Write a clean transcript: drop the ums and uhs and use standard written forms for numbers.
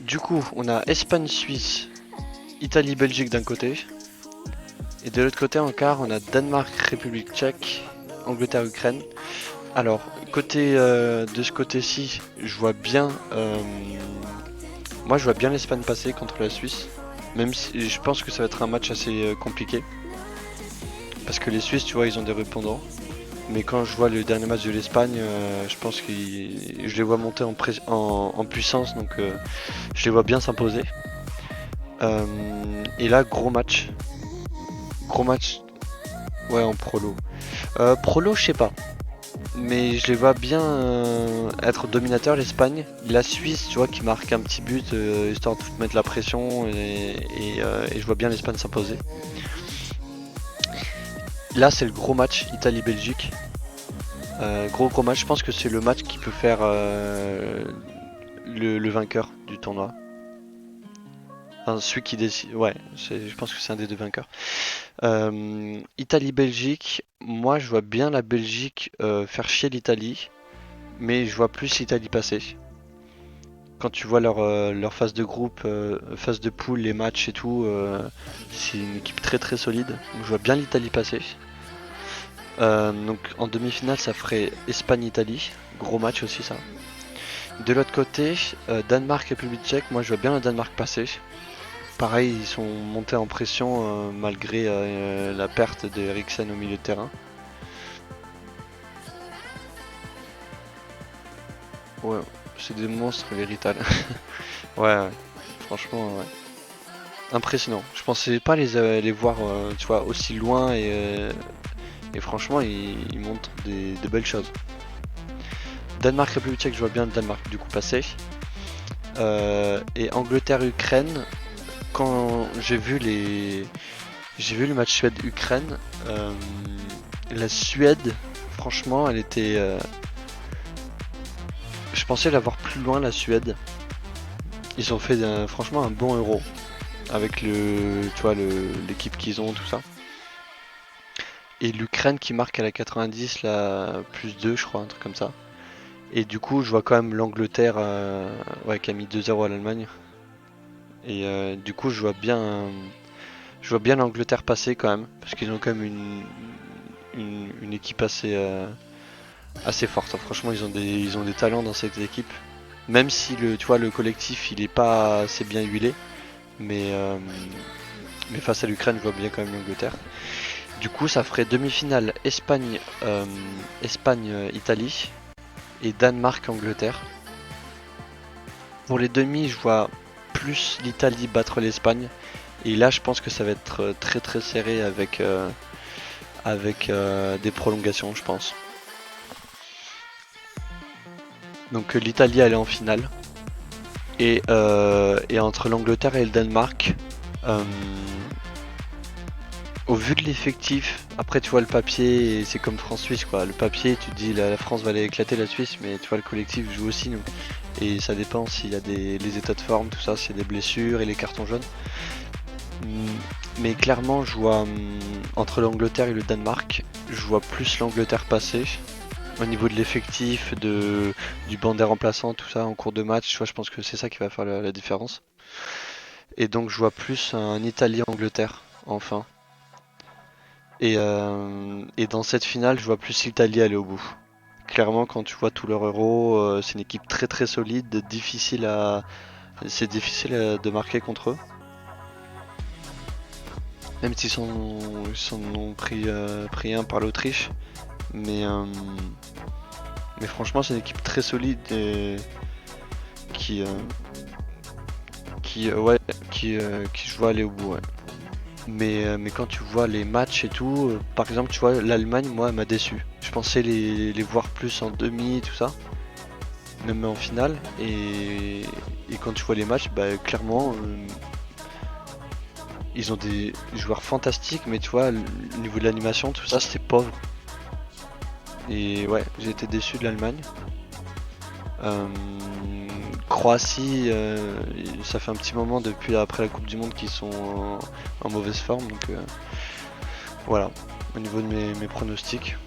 Du coup, on a Espagne-Suisse, Italie-Belgique d'un côté. Et de l'autre côté, en quart, on a Danemark-République tchèque, Angleterre-Ukraine. Alors, de ce côté-ci, je vois bien. Moi, je vois bien l'Espagne passer contre la Suisse. Même si je pense que ça va être un match assez compliqué. Parce que les Suisses, tu vois, ils ont des répondants. Mais quand je vois le dernier match de l'Espagne, je pense que je les vois monter en puissance. Donc, je les vois bien s'imposer. Et là, gros match. Gros match. Ouais, en prolo. Prolo, je sais pas. Mais je les vois bien être dominateur l'Espagne. La Suisse, tu vois, qui marque un petit but histoire de mettre la pression et je vois bien l'Espagne s'imposer. Là, c'est le gros match Italie-Belgique. Gros match. Je pense que c'est le match qui peut faire le vainqueur du tournoi. Enfin, celui qui décide. Ouais, je pense que c'est un des deux vainqueurs. Italie-Belgique. Moi, je vois bien la Belgique faire chier l'Italie. Mais je vois plus l'Italie passer. Quand tu vois leur phase de groupe, phase de poule, les matchs et tout, c'est une équipe très très solide. Donc je vois bien l'Italie passer. Donc en demi-finale, ça ferait Espagne-Italie. Gros match aussi ça. De l'autre côté, Danemark-République tchèque. Moi je vois bien le Danemark passer. Pareil, ils sont montés en pression malgré la perte de Eriksen au milieu de terrain. Ouais, c'est des monstres les Rital. Ouais, franchement, ouais. Impressionnant. Je pensais pas les voir tu vois, aussi loin et franchement ils montrent de belles choses. Danemark République tchèque, je vois bien le Danemark du coup passer. Et Angleterre-Ukraine, quand j'ai vu le match Suède-Ukraine, la Suède, franchement, elle était. Je pensais la voir plus loin la Suède. Ils ont fait franchement un bon euro avec tu vois, l'équipe qu'ils ont, tout ça. Et l'Ukraine qui marque à la 90, la plus 2 je crois, un truc comme ça. Et du coup, je vois quand même l'Angleterre ouais, qui a mis 2-0 à l'Allemagne. Et du coup, je vois bien l'Angleterre passer quand même, parce qu'ils ont quand même une équipe assez forte. Franchement, ils ont des talents dans cette équipe. Même si tu vois, le collectif, il est pas assez bien huilé. Mais, euh, mais face à l'Ukraine, je vois bien quand même l'Angleterre. Du coup, ça ferait demi-finale Espagne-Italie et Danemark-Angleterre. Pour les demi, je vois plus l'Italie battre l'Espagne. Et là, je pense que ça va être très très serré avec des prolongations, je pense. Donc l'Italie, elle est en finale. Et entre l'Angleterre et le Danemark, euh, au vu de l'effectif, après tu vois le papier, c'est comme France-Suisse quoi. Le papier, tu te dis la France va aller éclater la Suisse, mais tu vois le collectif joue aussi nous. Et ça dépend s'il y a les états de forme, tout ça, s'il y a des blessures et les cartons jaunes. Mais clairement, je vois entre l'Angleterre et le Danemark, je vois plus l'Angleterre passer. Au niveau de l'effectif, du banc des remplaçants, tout ça en cours de match, tu vois, je pense que c'est ça qui va faire la différence. Et donc je vois plus un Italie-Angleterre, enfin. Et dans cette finale, je vois plus l'Italie aller au bout. Clairement, quand tu vois tous leurs héros, c'est une équipe très très solide, c'est difficile de marquer contre eux. Même ils s'en ont pris un par l'Autriche. Mais, euh, mais franchement, c'est une équipe très solide et qui, euh, ouais, qui je vois aller au bout. Ouais. Mais quand tu vois les matchs et tout, par exemple, tu vois, l'Allemagne, moi, elle m'a déçu. Je pensais les voir plus en demi, tout ça, même en finale. Et quand tu vois les matchs, bah, clairement, ils ont des joueurs fantastiques, mais tu vois, au niveau de l'animation, tout ça, c'était pauvre. Et ouais, j'ai été déçu de l'Allemagne. Euh, Croatie, ça fait un petit moment depuis après la Coupe du Monde qu'ils sont en mauvaise forme. Donc voilà, au niveau de mes pronostics.